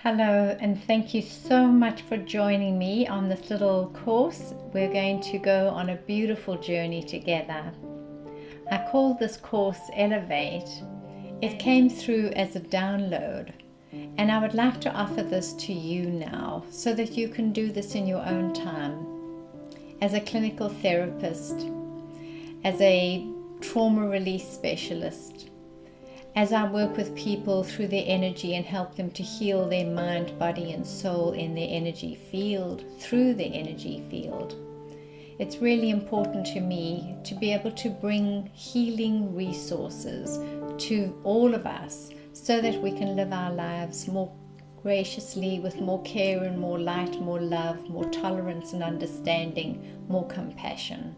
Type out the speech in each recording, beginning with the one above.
Hello, and thank you so much for joining me on this little course. We're going to go on a beautiful journey together. I call this course Elevate. It came through as a download, and I would like to offer this to you now so that you can do this in your own time. As a clinical therapist, as a trauma release specialist, as I work with people through their energy and help them to heal their mind, body, and soul in their energy field, through their energy field, it's really important to me to be able to bring healing resources to all of us so that we can live our lives more graciously, with more care and more light, more love, more tolerance and understanding, more compassion.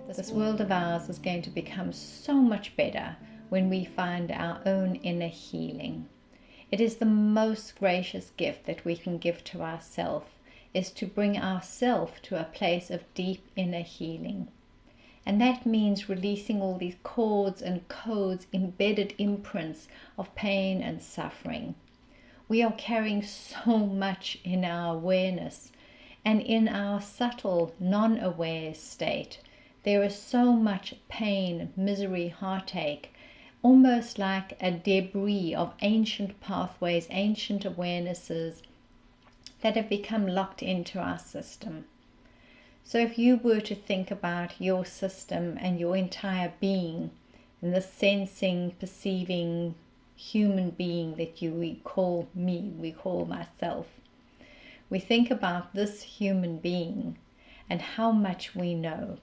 This world of ours is going to become so much better when we find our own inner healing. It is the most gracious gift that we can give to ourselves, is to bring ourselves to a place of deep inner healing. And that means releasing all these cords and codes, embedded imprints of pain and suffering. We are carrying so much in our awareness, and in our subtle, non-aware state, there is so much pain, misery, heartache, almost like a debris of ancient pathways, ancient awarenesses that have become locked into our system. So if you were to think about your system and your entire being, and the sensing, perceiving human being that we call me, we call myself, we think about this human being and how much we know.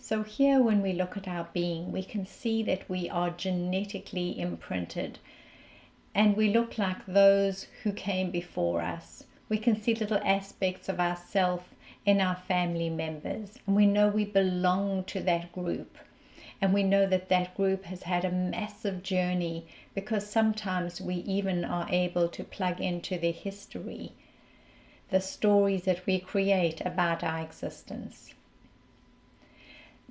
So here, when we look at our being, we can see that we are genetically imprinted, and we look like those who came before us. We can see little aspects of ourselves in our family members, and we know we belong to that group. And we know that that group has had a massive journey, because sometimes we even are able to plug into their history, the stories that we create about our existence.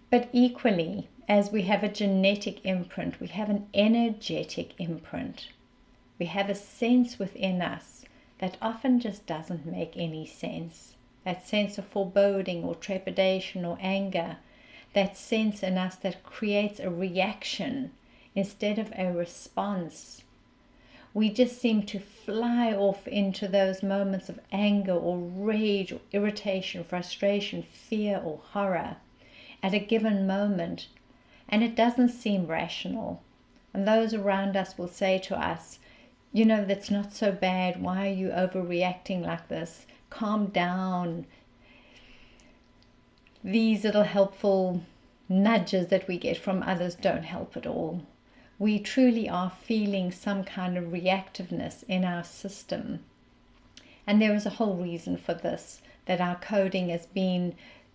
But equally, as we have a genetic imprint, we have an energetic imprint. We have a sense within us that often just doesn't make any sense. That sense of foreboding or trepidation or anger, that sense in us that creates a reaction instead of a response. We just seem to fly off into those moments of anger or rage or irritation, frustration, fear or horror at a given moment, and it doesn't seem rational. And those around us will say to us, you know, that's not so bad. Why are you overreacting like this? Calm down. These little helpful nudges that we get from others don't help at all. We truly are feeling some kind of reactiveness in our system. And there is a whole reason for this, that our coding has been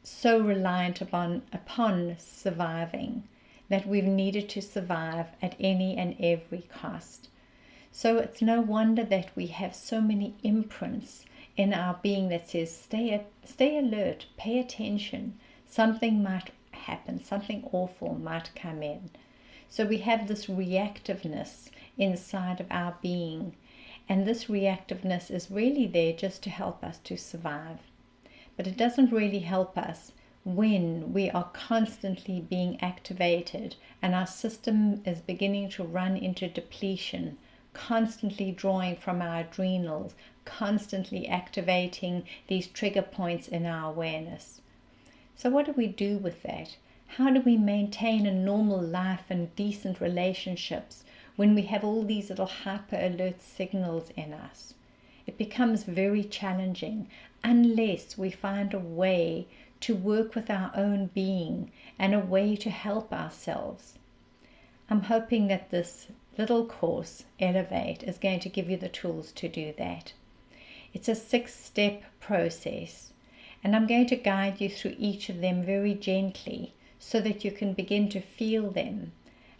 so reliant upon surviving, that we've needed to survive at any and every cost. So it's no wonder that we have so many imprints in our being that says, stay alert, pay attention, something might happen, something awful might come in. So we have this reactiveness inside of our being, and this reactiveness is really there just to help us to survive. But it doesn't really help us when we are constantly being activated and our system is beginning to run into depletion, constantly drawing from our adrenals, constantly activating these trigger points in our awareness. So what do we do with that? How do we maintain a normal life and decent relationships when we have all these little hyper alert signals in us? It becomes very challenging unless we find a way to work with our own being and a way to help ourselves. I'm hoping that this little course, Elevate, is going to give you the tools to do that. It's a 6-step process, and I'm going to guide you through each of them very gently so that you can begin to feel them.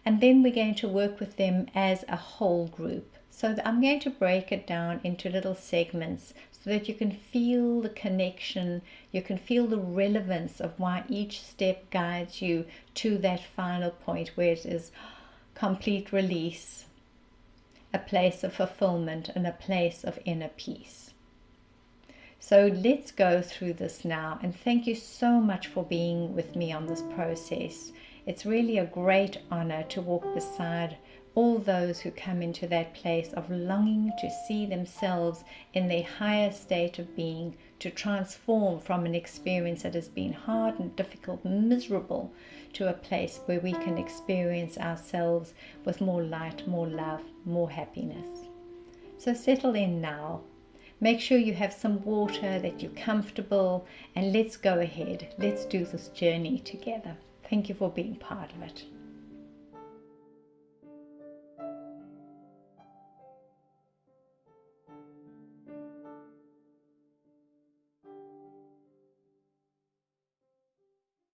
And then we're going to work with them as a whole group. So I'm going to break it down into little segments so that you can feel the connection, you can feel the relevance of why each step guides you to that final point where it is complete release, a place of fulfillment and a place of inner peace. So let's go through this now, and thank you so much for being with me on this process. It's really a great honor to walk beside all those who come into that place of longing to see themselves in their higher state of being, to transform from an experience that has been hard and difficult and miserable to a place where we can experience ourselves with more light, more love, more happiness. So settle in now. Make sure you have some water, that you're comfortable, and let's go ahead. Let's do this journey together. Thank you for being part of it.